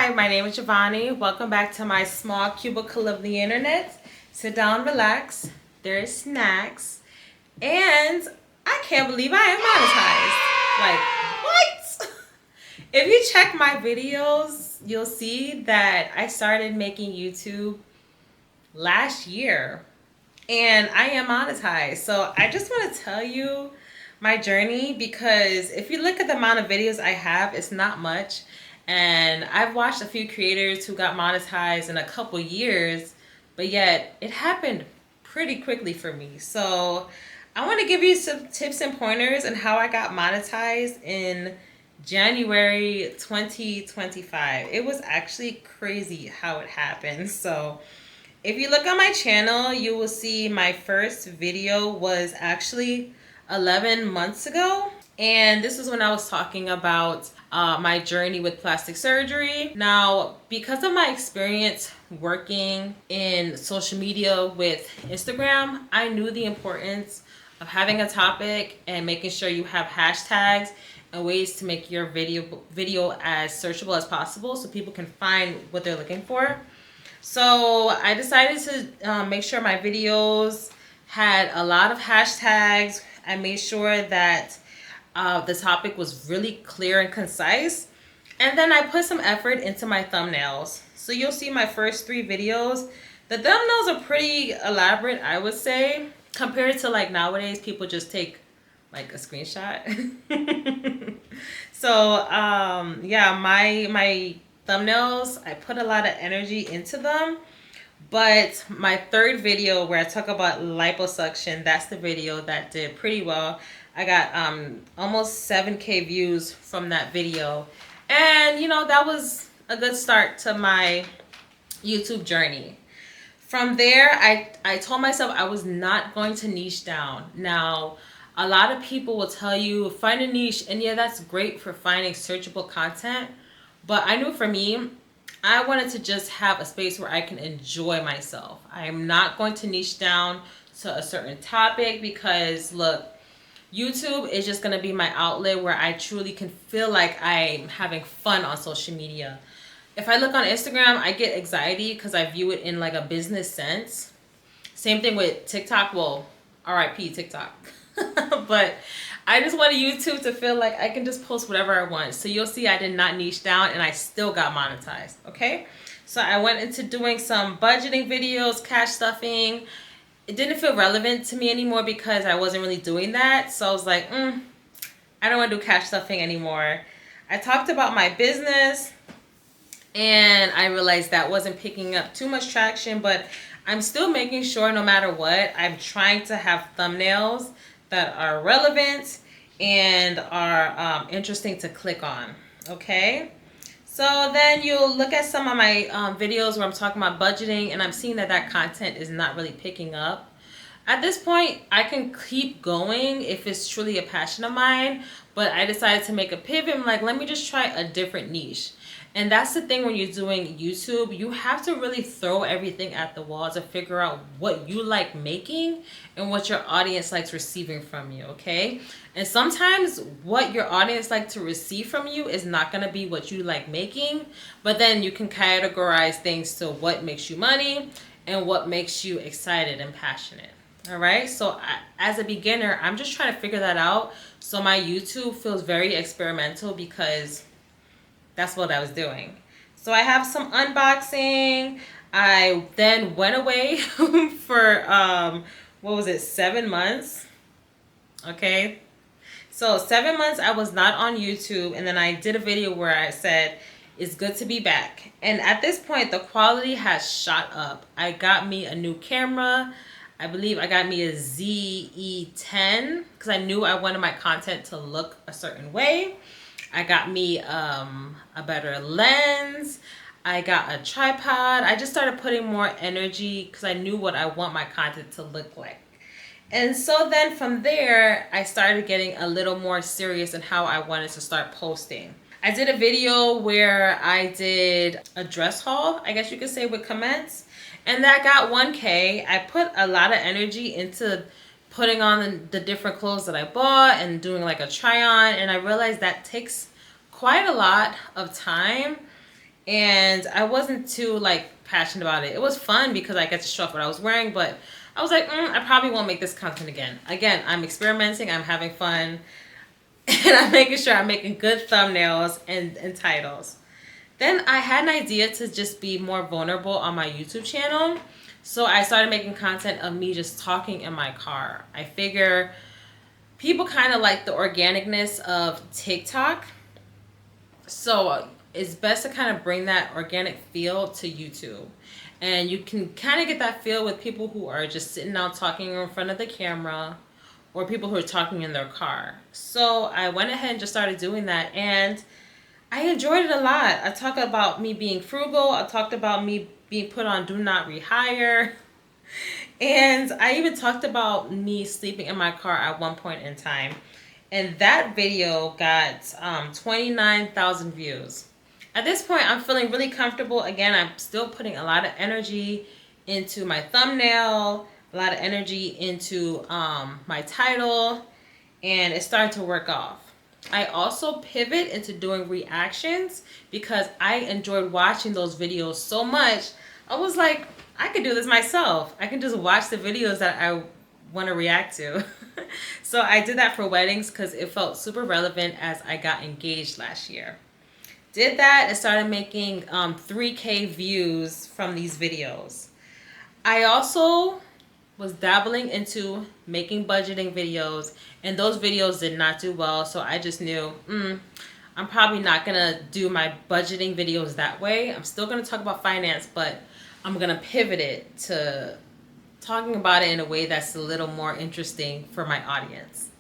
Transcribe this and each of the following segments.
Hi, my name is Giovanni. Welcome back to my small cubicle of the internet. Sit down, relax. There's snacks. And I can't believe I am monetized. Like, what? If you check my videos, you'll see that I started making YouTube last year. And I am monetized. So I just want to tell you my journey, because if you look at the amount of videos I have, it's not much. And I've watched a few creators who got monetized in a couple years, but yet it happened pretty quickly for me. So I want to give you some tips and pointers on how I got monetized in January 2025. It was actually crazy how it happened. So if you look on my channel, you will see my first video was actually 11 months ago. And this is when I was talking about my journey with plastic surgery. Now, because of my experience working in social media with Instagram, I knew the importance of having a topic and making sure you have hashtags and ways to make your video as searchable as possible so people can find what they're looking for. So I decided to make sure my videos had a lot of hashtags. I made sure that the topic was really clear and concise. And then I put some effort into my thumbnails. So you'll see my first 3 videos. The thumbnails are pretty elaborate, I would say, compared to like nowadays, people just take like a screenshot. So yeah, my thumbnails, I put a lot of energy into them. But my third video where I talk about liposuction, that's the video that did pretty well. I got almost 7K views from that video. And you know, that was a good start to my YouTube journey. From there, I told myself I was not going to niche down. Now, a lot of people will tell you find a niche, and yeah, that's great for finding searchable content. But I knew for me, I wanted to just have a space where I can enjoy myself. I am not going to niche down to a certain topic because look, YouTube is just going to be my outlet where I truly can feel like I'm having fun on social media. If I look on Instagram, I get anxiety because I view it in like a business sense. Same thing with TikTok. Well, RIP TikTok. But I just wanted YouTube to feel like I can just post whatever I want. So you'll see I did not niche down and I still got monetized. Okay. So I went into doing some budgeting videos, cash stuffing. It didn't feel relevant to me anymore because I wasn't really doing that. So I was like, I don't want to do cash stuffing anymore. I talked about my business and I realized that wasn't picking up too much traction, but I'm still making sure no matter what, I'm trying to have thumbnails that are relevant and are interesting to click on. Okay. So then you'll look at some of my videos where I'm talking about budgeting and I'm seeing that that content is not really picking up. At this point, I can keep going if it's truly a passion of mine, but I decided to make a pivot. I'm like, let me just try a different niche. And that's the thing when you're doing YouTube, you have to really throw everything at the wall to figure out what you like making and what your audience likes receiving from you, okay? And sometimes what your audience likes to receive from you is not going to be what you like making, but then you can categorize things to what makes you money and what makes you excited and passionate. All right, so as a beginner, I'm just trying to figure that out. So my YouTube feels very experimental because that's what I was doing. So I have some unboxing. I then went away for, 7 months? Okay. So 7 months I was not on YouTube. And then I did a video where I said, it's good to be back. And at this point, the quality has shot up. I got me a new camera. I believe I got me a ZE-10 because I knew I wanted my content to look a certain way. I got me a better lens. I got a tripod. I just started putting more energy because I knew what I want my content to look like. And so then from there, I started getting a little more serious in how I wanted to start posting. I did a video where I did a dress haul, I guess you could say, with comments. And that got 1K. I put a lot of energy into putting on the different clothes that I bought and doing like a try on. And I realized that takes quite a lot of time and I wasn't too like passionate about it. It was fun because I get to show off what I was wearing, but I was like, I probably won't make this content again. Again, I'm experimenting, I'm having fun, and I'm making sure I'm making good thumbnails and titles. Then I had an idea to just be more vulnerable on my YouTube channel. So I started making content of me just talking in my car. I figure people kind of like the organicness of TikTok. So it's best to kind of bring that organic feel to YouTube. And you can kind of get that feel with people who are just sitting out talking in front of the camera, or people who are talking in their car. So I went ahead and just started doing that, and I enjoyed it a lot. I talked about me being frugal. I talked about me being put on do not rehire. And I even talked about me sleeping in my car at one point in time. And that video got 29,000 views. At this point, I'm feeling really comfortable. Again, I'm still putting a lot of energy into my thumbnail, a lot of energy into my title, and it's starting to work off. I also pivot into doing reactions because I enjoyed watching those videos so much. I was like, I could do this myself. I can just watch the videos that I want to react to. So I did that for weddings because it felt super relevant as I got engaged last year. Did that and started making 3K views from these videos. I also was dabbling into making budgeting videos, and those videos did not do well. So I just knew, I'm probably not gonna do my budgeting videos that way. I'm still gonna talk about finance, but I'm gonna pivot it to talking about it in a way that's a little more interesting for my audience.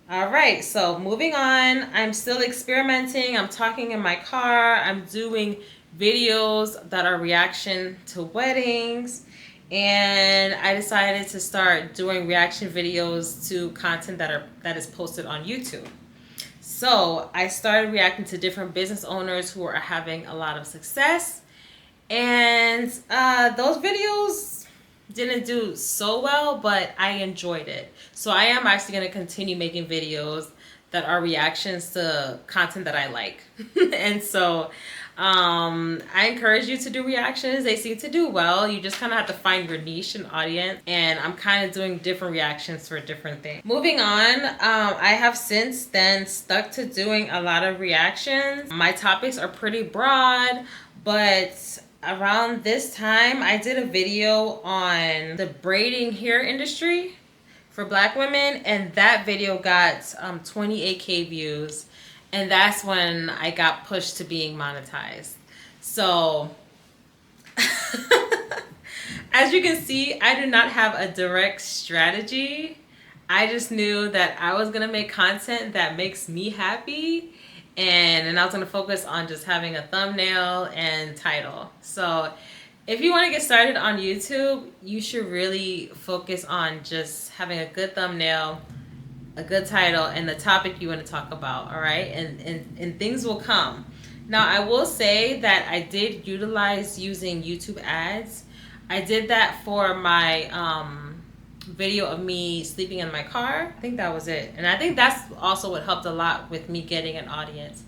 All right, so moving on, I'm still experimenting. I'm talking in my car. I'm doing videos that are reaction to weddings. And I decided to start doing reaction videos to content that is posted on YouTube. So I started reacting to different business owners who are having a lot of success. And those videos didn't do so well, but I enjoyed it. So I am actually going to continue making videos that are reactions to content that I like. And so I encourage you to do reactions. They seem to do well. You just kind of have to find your niche and audience. And I'm kind of doing different reactions for different things. Moving on, I have since then stuck to doing a lot of reactions. My topics are pretty broad, but around this time, I did a video on the braiding hair industry for Black women, and that video got 28K views, and that's when I got pushed to being monetized. So, as you can see, I do not have a direct strategy. I just knew that I was gonna make content that makes me happy, and I was going to focus on just having a thumbnail and title. So if you want to get started on YouTube, you should really focus on just having a good thumbnail, a good title, and the topic you want to talk about, all right? And things will come. Now, I will say that I did utilize using YouTube ads. I did that for my video of me sleeping in my car. I think that was it. And I think that's also what helped a lot with me getting an audience.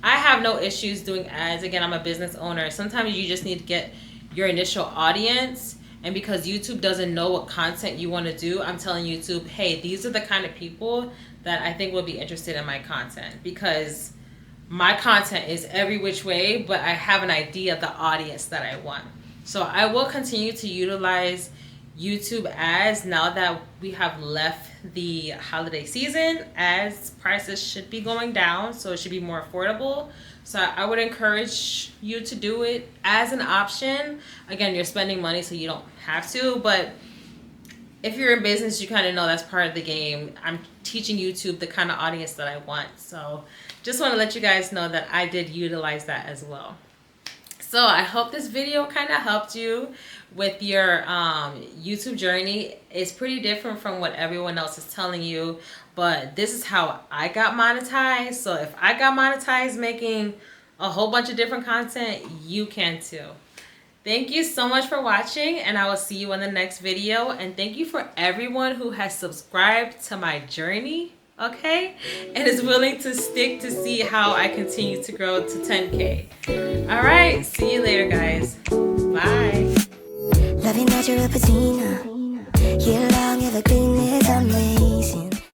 I have no issues doing ads. Again, I'm a business owner. Sometimes you just need to get your initial audience. And because YouTube doesn't know what content you want to do, I'm telling YouTube, hey, these are the kind of people that I think will be interested in my content. Because my content is every which way, but I have an idea of the audience that I want. So I will continue to utilize YouTube ads now that we have left the holiday season. Ads prices should be going down, so it should be more affordable. So I would encourage you to do it as an option. Again, you're spending money, so you don't have to, but if you're in business, you kind of know that's part of the game. I'm teaching YouTube the kind of audience that I want. So just want to let you guys know that I did utilize that as well. So I hope this video kind of helped you with your YouTube journey. It's pretty different from what everyone else is telling you, but this is how I got monetized. So if I got monetized making a whole bunch of different content, you can too. Thank you so much for watching, and I will see you in the next video. And thank you for everyone who has subscribed to my journey. okay? And is willing to stick to see how I continue to grow to 10K. All right, see you later, guys. Bye. Loving natural patina.